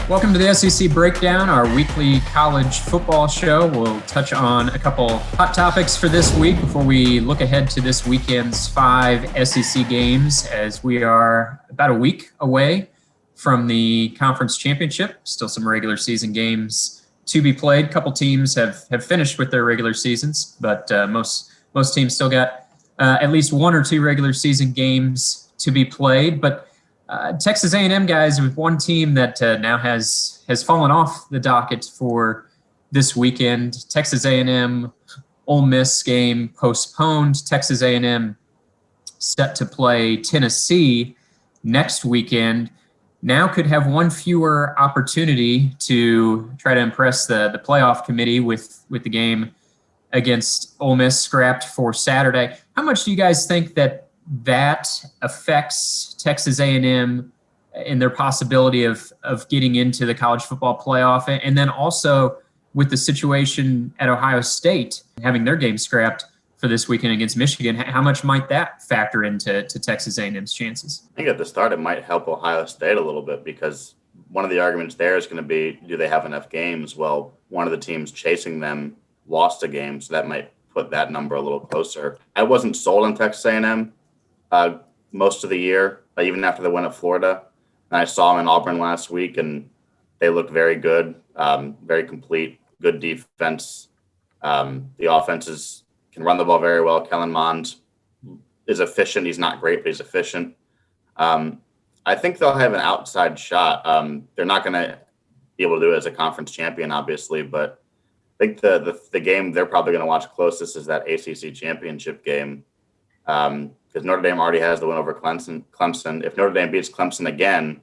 Welcome to the SEC Breakdown, our weekly college football show. We'll touch on a couple hot topics for this week before we look ahead to this weekend's 5 SEC games, as we are about a week away from the conference championship. Still some regular season games to be played. A couple teams have finished with their regular seasons, but most teams still got at least 1 or 2 regular season games to be played. But Texas A&M guys, with one team that now has fallen off the docket for this weekend. Texas A&M Ole Miss game postponed. Texas A&M set to play Tennessee next weekend. Now could have one fewer opportunity to try to impress the playoff committee with the game against Ole Miss scrapped for Saturday. How much do you guys think that affects Texas A&M and their possibility of getting into the college football playoff? And then also with the situation at Ohio State, having their game scrapped for this weekend against Michigan, how much might that factor into Texas A&M's chances? I think at the start it might help Ohio State a little bit, because one of the arguments there is going to be, do they have enough games? Well, one of the teams chasing them lost a game, so that might put that number a little closer. I wasn't sold on Texas A&M most of the year, even after the win at Florida. And I saw them in Auburn last week, and they looked very good, very complete, good defense. The offenses can run the ball very well. Kellen Mond is efficient. He's not great, but he's efficient. I think they'll have an outside shot. They're not going to be able to do it as a conference champion, obviously, but I think the game they're probably going to watch closest is that ACC championship game. Because Notre Dame already has the win over Clemson. If Notre Dame beats Clemson again,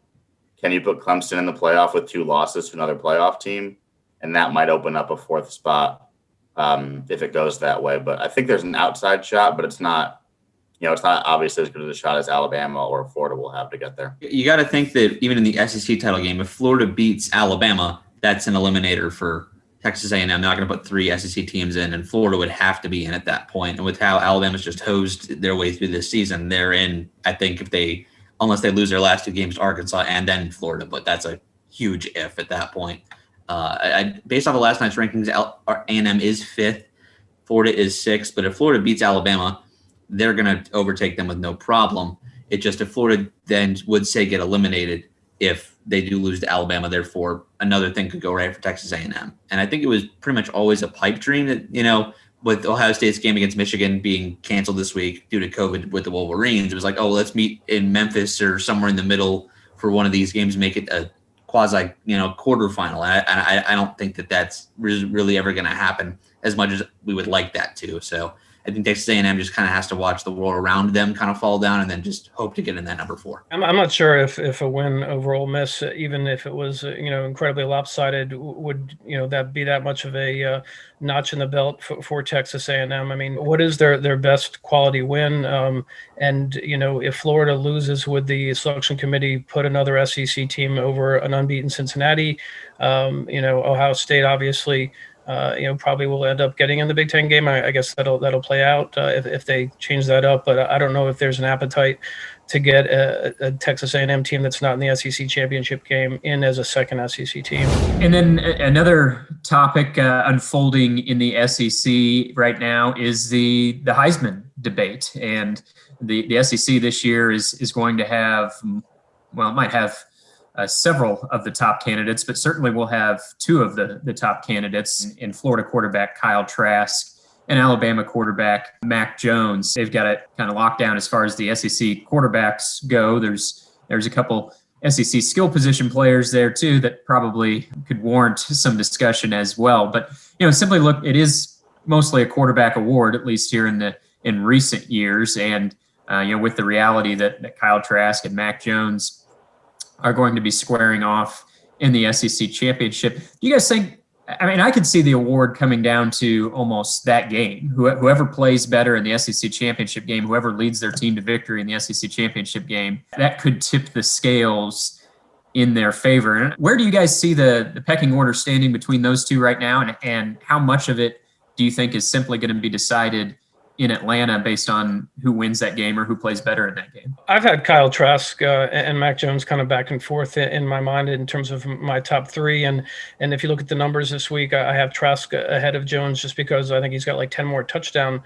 can you put Clemson in the playoff with 2 losses to another playoff team? And that might open up a 4th spot if it goes that way. But I think there's an outside shot, but it's not obviously as good of a shot as Alabama or Florida will have to get there. You got to think that even in the SEC title game, if Florida beats Alabama, that's an eliminator for Texas A&M. They're not going to put 3 SEC teams in, and Florida would have to be in at that point. And with how Alabama's just hosed their way through this season, they're in, I think, unless they lose their last 2 games to Arkansas and then Florida, but that's a huge if at that point. Based off of last night's rankings, A&M is 5th, Florida is 6th, but if Florida beats Alabama, they're going to overtake them with no problem. It just, if Florida then would say get eliminated, if they do lose to Alabama, therefore another thing could go right for Texas A&M. And I think it was pretty much always a pipe dream that, with Ohio State's game against Michigan being canceled this week due to COVID with the Wolverines, it was like, let's meet in Memphis or somewhere in the middle for one of these games, make it a quasi, quarterfinal. And I don't think that that's really ever going to happen as much as we would like that to. So I think Texas A&M just kind of has to watch the world around them kind of fall down and then just hope to get in that number 4. I'm not sure if a win over Ole Miss, even if it was incredibly lopsided, would that be that much of a notch in the belt for Texas A&M. I mean, what is their best quality win? And if Florida loses, would the selection committee put another SEC team over an unbeaten Cincinnati? Ohio State obviously. Probably will end up getting in the Big Ten game. I guess that'll play out if they change that up. But I don't know if there's an appetite to get a Texas A&M team that's not in the SEC championship game in as a second SEC team. And then another topic unfolding in the SEC right now is the Heisman debate. And the SEC this year is going to have, it might have several of the top candidates, but certainly we'll have 2 of the top candidates in Florida quarterback Kyle Trask and Alabama quarterback Mac Jones. They've got it kind of locked down as far as the SEC quarterbacks go. There's a couple SEC skill position players there too that probably could warrant some discussion as well. But simply look, it is mostly a quarterback award, at least here in recent years, and with the reality that Kyle Trask and Mac Jones are going to be squaring off in the SEC championship. Do you guys think, I could see the award coming down to almost that game. Whoever plays better in the SEC championship game, whoever leads their team to victory in the SEC championship game, that could tip the scales in their favor. And where do you guys see the pecking order standing between those 2 right now? And how much of it do you think is simply going to be decided in Atlanta based on who wins that game or who plays better in that game? I've had Kyle Trask and Mac Jones kind of back and forth in my mind in terms of my top three. And if you look at the numbers this week, I have Trask ahead of Jones just because I think he's got like 10 more touchdown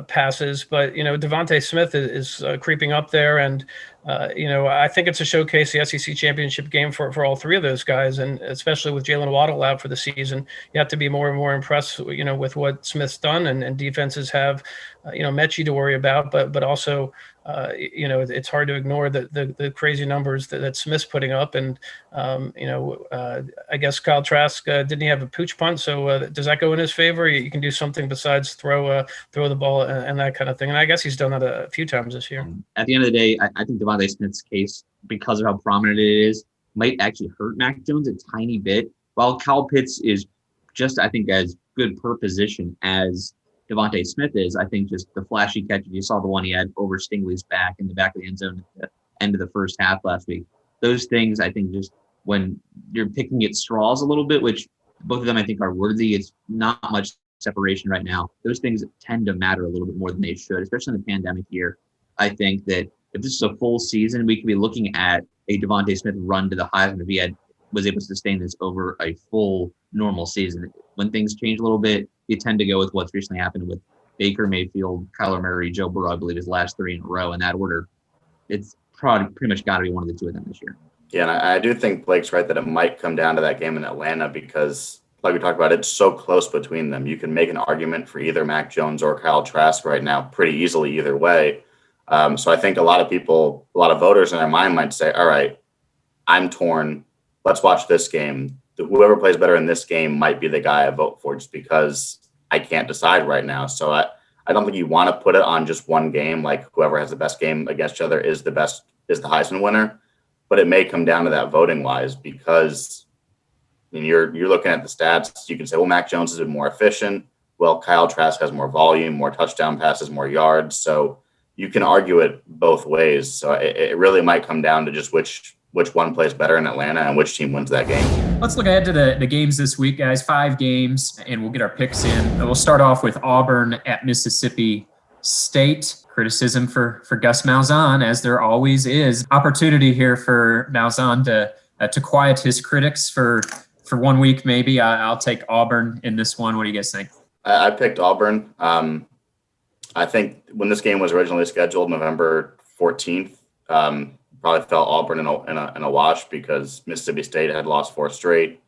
passes. But, Devontae Smith is creeping up there. And, I think it's a showcase, the SEC championship game for all three of those guys. And especially with Jalen Waddle out for the season, you have to be more and more impressed, with what Smith's done, and defenses have, Mechie to worry about, but also, it's hard to ignore the crazy numbers that Smith's putting up. And, I guess Kyle Trask, didn't he have a pooch punt? So does that go in his favor? You can do something besides throw the ball and that kind of thing. And I guess he's done that a few times this year. At the end of the day, I think Devontae Smith's case, because of how prominent it is, might actually hurt Mac Jones a tiny bit. While Kyle Pitts is just, I think, as good per position as Devontae Smith is, I think just the flashy catches, you saw the one he had over Stingley's back in the back of the end zone at the end of the first half last week. Those things, I think, just when you're picking at straws a little bit, which both of them I think are worthy, it's not much separation right now. Those things tend to matter a little bit more than they should, especially in the pandemic year. I think that if this is a full season, we could be looking at a Devontae Smith run to the Heisman if he was able to sustain this over a full normal season. When things change a little bit, you tend to go with what's recently happened with Baker Mayfield, Kyler Murray, Joe Burrow, I believe his last three in a row in that order. It's probably pretty much got to be one of the two of them this year. Yeah, and I do think Blake's right that it might come down to that game in Atlanta because, like we talked about, it's so close between them. You can make an argument for either Mac Jones or Kyle Trask right now pretty easily either way. So I think a lot of voters in their mind might say, all right, I'm torn. Let's watch this game. Whoever plays better in this game might be the guy I vote for just because I can't decide right now. So I don't think you want to put it on just one game, like whoever has the best game against each other is the Heisman winner. But it may come down to that voting wise because you're looking at the stats. You can say, well, Mac Jones has been more efficient. Well, Kyle Trask has more volume, more touchdown passes, more yards. So you can argue it both ways. So it really might come down to just which one plays better in Atlanta and which team wins that game. Let's look ahead to the games this week, guys. 5 games, and we'll get our picks in. We'll start off with Auburn at Mississippi State. Criticism for Gus Malzahn, as there always is. Opportunity here for Malzahn to quiet his critics for 1 week, maybe. I'll take Auburn in this one. What do you guys think? I picked Auburn. I think when this game was originally scheduled, November 14th, probably felt Auburn in a wash because Mississippi State had lost 4 straight.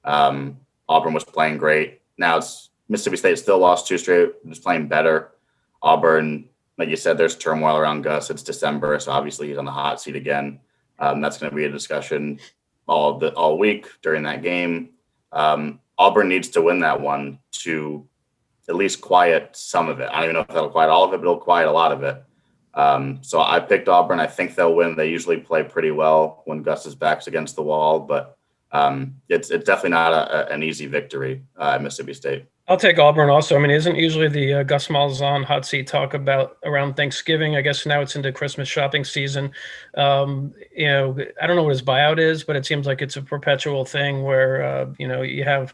Auburn was playing great. Now Mississippi State still lost 2 straight, just playing better. Auburn, like you said, there's turmoil around Gus. It's December, so obviously he's on the hot seat again. That's going to be a discussion all week during that game. Auburn needs to win that one to at least quiet some of it. I don't even know if that'll quiet all of it, but it'll quiet a lot of it. So I picked Auburn. I think they'll win. They usually play pretty well when Gus's back's against the wall, but it's definitely not an easy victory at Mississippi State. I'll take Auburn also. I mean, isn't usually the Gus Malzahn hot seat talk about around Thanksgiving? I guess now it's into Christmas shopping season. I don't know what his buyout is, but it seems like it's a perpetual thing where, you have,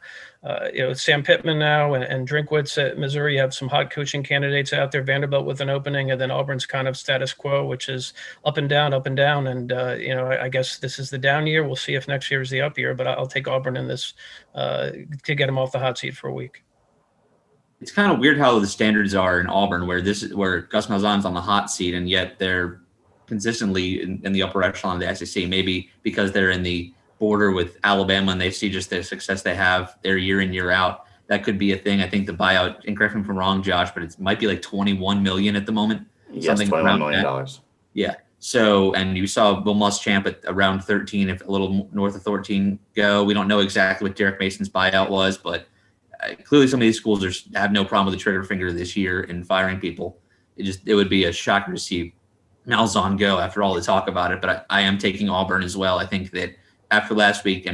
Sam Pittman now and Drinkwitz at Missouri. You have some hot coaching candidates out there, Vanderbilt with an opening, and then Auburn's kind of status quo, which is up and down. And, I guess this is the down year. We'll see if next year is the up year, but I'll take Auburn in this to get him off the hot seat for a week. It's kind of weird how the standards are in Auburn, where Gus Malzahn's on the hot seat, and yet they're consistently in the upper echelon of the SEC. Maybe because they're in the border with Alabama and they see just the success they have there year in, year out. That could be a thing. I think the buyout, and correct me if I'm wrong, Josh, but it might be like $21 million at the moment. Yes, $21 million. Yeah. So, and you saw Will Muschamp at around 13, if a little north of 13 go. We don't know exactly what Derek Mason's buyout was, but clearly some of these schools have no problem with the trigger finger this year in firing people. It would be a shocker to see Malzahn go after all the talk about it, but I am taking Auburn as well. I think that after last week,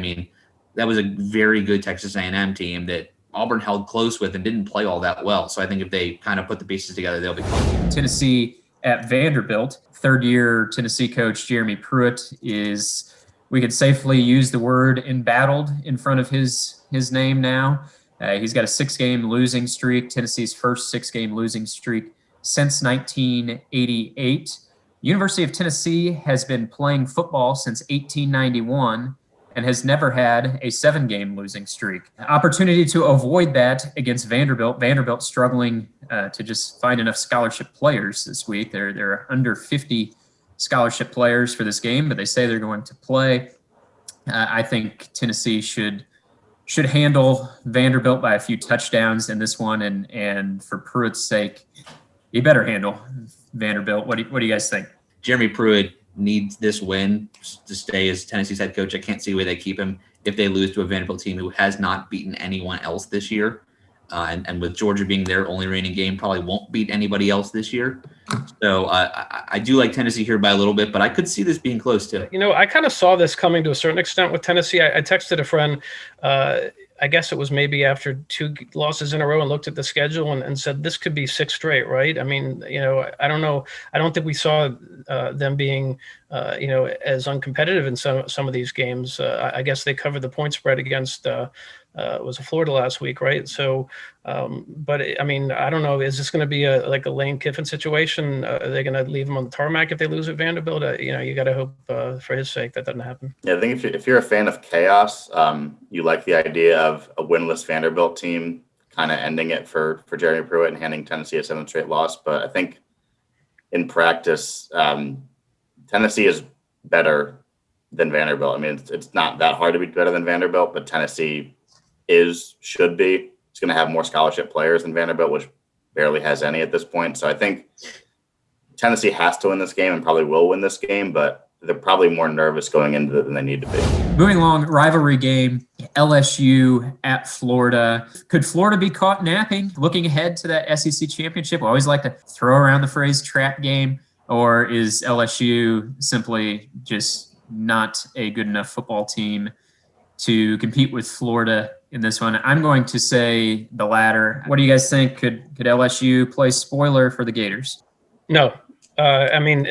that was a very good Texas A&M team that Auburn held close with and didn't play all that well. So I think if they kind of put the pieces together, they'll be fine. Tennessee at Vanderbilt. Third-year Tennessee coach Jeremy Pruitt we could safely use the word embattled in front of his name now. He's got a 6-game losing streak, Tennessee's first 6-game losing streak since 1988. University of Tennessee has been playing football since 1891 and has never had a 7-game losing streak. Opportunity to avoid that against Vanderbilt. Vanderbilt struggling to just find enough scholarship players this week. There are under 50 scholarship players for this game, but they say they're going to play. I think Tennessee should handle Vanderbilt by a few touchdowns in this one, and for Pruitt's sake, he better handle Vanderbilt. What do you guys think? Jeremy Pruitt needs this win to stay as Tennessee's head coach. I can't see where they keep him if they lose to a Vanderbilt team who has not beaten anyone else this year. And with Georgia being their only reigning game, probably won't beat anybody else this year. So I do like Tennessee here by a little bit, but I could see this being close too. I kind of saw this coming to a certain extent with Tennessee. I texted a friend, I guess it was maybe after 2 losses in a row, and looked at the schedule and said, this could be 6 straight, right? I mean, I don't know. I don't think we saw them being, as uncompetitive in some of these games. I guess they covered the point spread against was Florida last week, right? So, but I mean, I don't know. Is this going to be like a Lane Kiffin situation? Are they going to leave him on the tarmac if they lose at Vanderbilt? You got to hope for his sake that doesn't happen. Yeah, I think if you're a fan of chaos, you like the idea of a winless Vanderbilt team kind of ending it for Jeremy Pruitt and handing Tennessee a 7th straight loss. But I think in practice, Tennessee is better than Vanderbilt. I mean, it's not that hard to be better than Vanderbilt, but Tennessee should be. It's going to have more scholarship players than Vanderbilt, which barely has any at this point. So I think Tennessee has to win this game and probably will win this game, but they're probably more nervous going into it than they need to be. Moving along, rivalry game, LSU at Florida. Could Florida be caught napping? Looking ahead to that SEC championship, we always like to throw around the phrase trap game, or is LSU simply just not a good enough football team to compete with Florida in this one? I'm going to say the latter. What do you guys think? Could LSU play spoiler for the Gators? No. I mean,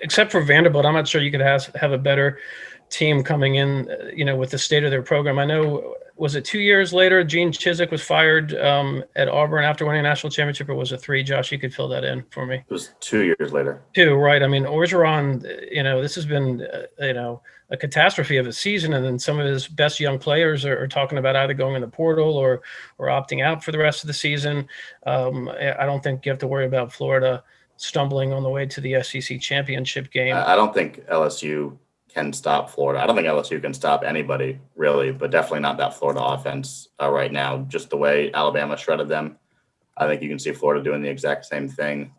except for Vanderbilt, I'm not sure you could have a better team coming in, with the state of their program. I know, was it 2 years later, Gene Chizik was fired at Auburn after winning a national championship, or was it 3? Josh, you could fill that in for me. It was 2 years later. 2, right? I mean, Orgeron, this has been, a catastrophe of a season, and then some of his best young players are talking about either going in the portal or opting out for the rest of the season. I don't think you have to worry about Florida stumbling on the way to the SEC championship game. I don't think LSU can stop Florida. I don't think LSU can stop anybody, really, but definitely not that Florida offense right now. Just the way Alabama shredded them, I think you can see Florida doing the exact same thing.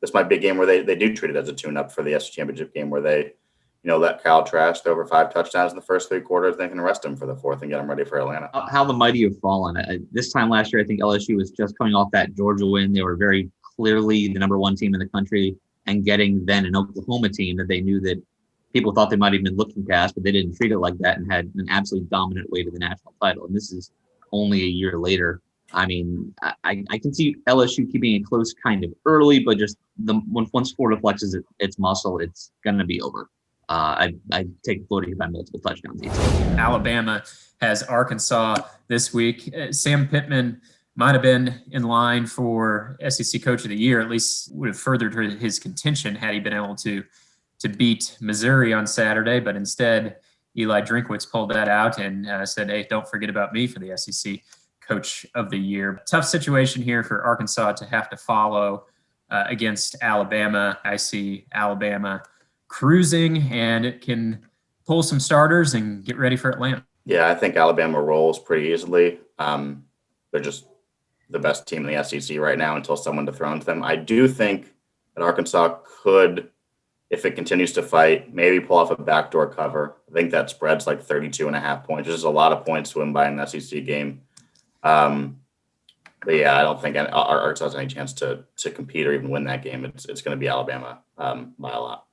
This might be a game where they do treat it as a tune-up for the SEC championship game, where they let Kyle Trask over 5 touchdowns in the first 3 quarters. They can rest him for the 4th and get him ready for Atlanta. How the mighty have fallen. This time last year, I think LSU was just coming off that Georgia win. They were very clearly the number 1 team in the country, and getting then an Oklahoma team that they knew that people thought they might have been looking past, but they didn't treat it like that and had an absolutely dominant way to the national title. And this is only a year later. I mean, I can see LSU keeping it close kind of early, but just once Florida flexes its muscle, it's going to be over. I take Florida by multiple touchdowns easily. Alabama has Arkansas this week. Sam Pittman might have been in line for SEC Coach of the Year, at least would have furthered his contention had he been able to beat Missouri on Saturday. But instead, Eli Drinkwitz pulled that out and said, hey, don't forget about me for the SEC Coach of the Year. Tough situation here for Arkansas to have to follow against Alabama. I see Alabama cruising, and it can pull some starters and get ready for Atlanta. Yeah, I think Alabama rolls pretty easily. They're just the best team in the SEC right now until someone dethrones them. I do think that Arkansas could, if it continues to fight, maybe pull off a backdoor cover. I think that spread's like 32.5 points. There's a lot of points to win by an SEC game. But yeah, I don't think Arkansas has any chance to compete or even win that game. It's going to be Alabama by a lot.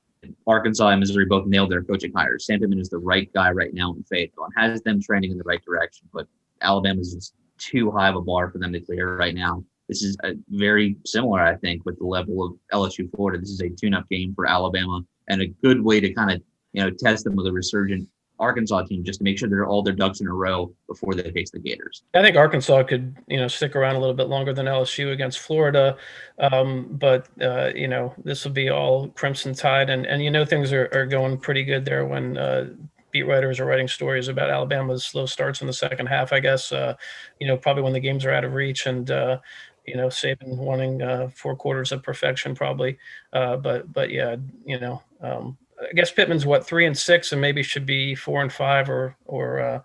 Arkansas and Missouri both nailed their coaching hires. Sam Pittman is the right guy right now in Fayetteville and has them trending in the right direction. But Alabama is just too high of a bar for them to clear right now. This is very similar, I think, with the level of LSU Florida. This is a tune-up game for Alabama and a good way to kind of test them with a resurgent Arkansas team just to make sure they're all their ducks in a row before they face the Gators. I think Arkansas could, stick around a little bit longer than LSU against Florida. But this will be all Crimson Tide. And things are going pretty good there when beat writers are writing stories about Alabama's slow starts in the second half, I guess, probably when the games are out of reach and, Saban wanting 4 quarters of perfection probably. But yeah, I guess Pittman's 3-6 and maybe should be 4-5 or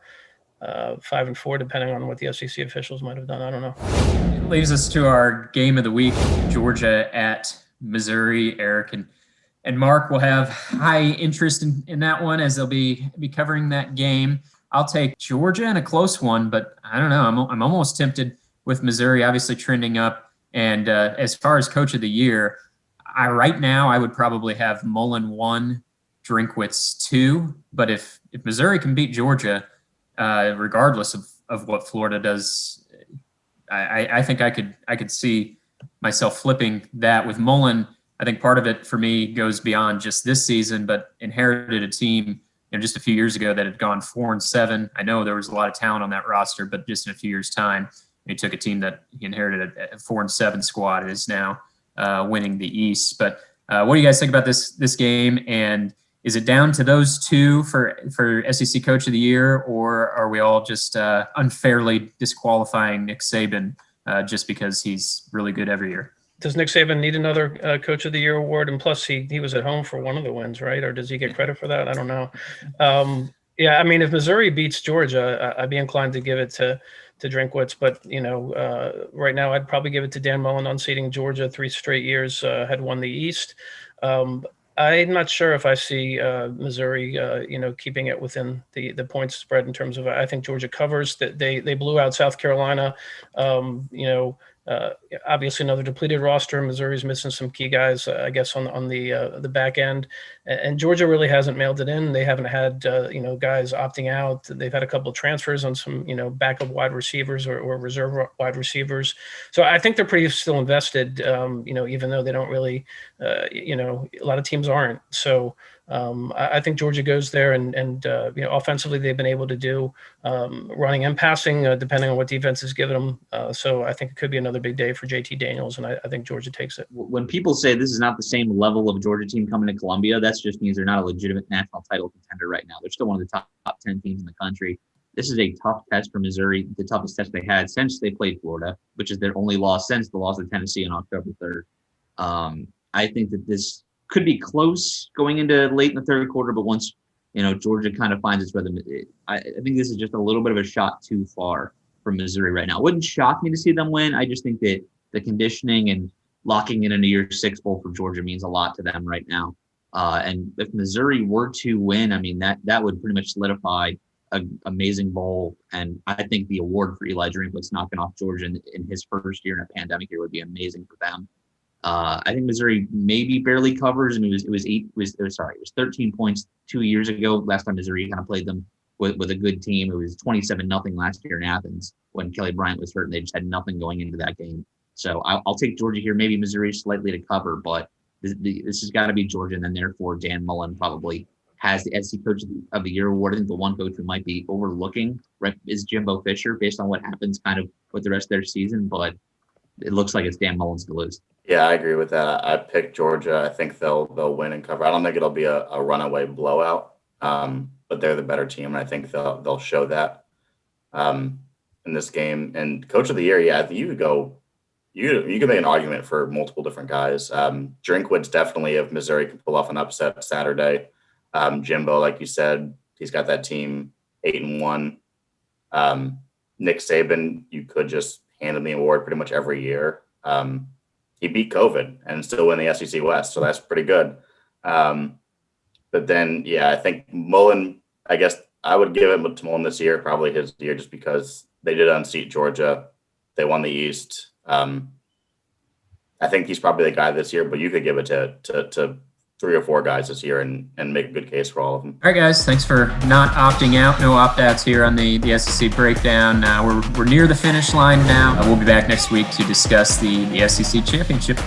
5-4, depending on what the SEC officials might have done. I don't know. It leads us to our game of the week, Georgia at Missouri. Eric and Mark will have high interest in that one as they'll be covering that game. I'll take Georgia in a close one, but I don't know. I'm almost tempted with Missouri, obviously trending up. And as far as coach of the year, right now I would probably have Mullen 1, Drinkwitz 2. But if Missouri can beat Georgia, regardless of what Florida does, I think I could see myself flipping that with Mullen. I think part of it for me goes beyond just this season, but inherited a team just a few years ago that had gone 4-7. I know there was a lot of talent on that roster, but just in a few years' time, he took a team that he inherited a 4-7 squad and is now winning the East. But what do you guys think about this game? And is it down to those two for SEC Coach of the Year, or are we all just unfairly disqualifying Nick Saban just because he's really good every year? Does Nick Saban need another Coach of the Year award? And plus, he was at home for one of the wins, right? Or does he get credit for that? I don't know. Yeah, I mean, if Missouri beats Georgia, I'd be inclined to give it to Drinkwitz. But, right now I'd probably give it to Dan Mullen, unseating Georgia 3 straight years, had won the East. I'm not sure if I see Missouri, keeping it within the points spread in terms of, I think Georgia covers. That they blew out South Carolina. Obviously another depleted roster. Missouri's missing some key guys, I guess, on the back end, and Georgia really hasn't mailed it in. They haven't had guys opting out. They've had a couple of transfers on some backup wide receivers or reserve wide receivers. So I think they're pretty still invested. Even though they don't really, a lot of teams aren't. So I think Georgia goes there and offensively they've been able to do running and passing depending on what defense is giving them. So I think it could be another big day for JT Daniels, and I think Georgia takes it. When people say this is not the same level of Georgia team coming to Columbia, that just means they're not a legitimate national title contender right now. They're still one of the top 10 teams in the country. This is a tough test for Missouri, the toughest test they had since they played Florida, which is their only loss since the loss to Tennessee on October 3rd. I think that this could be close going into late in the third quarter, but once Georgia kind of finds its rhythm, I think this is just a little bit of a shot too far from Missouri right now. It wouldn't shock me to see them win. I just think that the conditioning and locking in a year 6 bowl for Georgia means a lot to them right now. And if Missouri were to win, I mean that would pretty much solidify an amazing bowl. And I think the award for Eli Drinkwitz knocking off Georgia in his first year in a pandemic year would be amazing for them. I think Missouri maybe barely covers, and it was 13 points 2 years ago. Last time Missouri kind of played them with a good team, it was 27-0 last year in Athens when Kelly Bryant was hurt, and they just had nothing going into that game. So I'll take Georgia here. Maybe Missouri slightly to cover, but this has got to be Georgia, and then therefore Dan Mullen probably has the SEC Coach of the Year award. I think the one coach who might be overlooking is Jimbo Fisher based on what happens kind of with the rest of their season, but it looks like it's Dan Mullen's to lose. Yeah, I agree with that. I picked Georgia. I think they'll win and cover. I don't think it'll be a runaway blowout, but they're the better team, and I think they'll show that in this game. And Coach of the Year, yeah, I think you could make an argument for multiple different guys. Drinkwitz definitely, if Missouri can pull off an upset Saturday. Jimbo, like you said, he's got that team 8-1. Nick Saban, you could just hand him the award pretty much every year. He beat COVID and still win the SEC West, so that's pretty good. But then, yeah, I think Mullen, I guess I would give it to Mullen this year, probably his year, just because they did unseat Georgia. They won the East. I think he's probably the guy this year, but you could give it to 3 or 4 guys this year and make a good case for all of them. All right, guys, thanks for not opting out. No opt-outs here on the SEC breakdown. We're near the finish line now. We'll be back next week to discuss the SEC championship.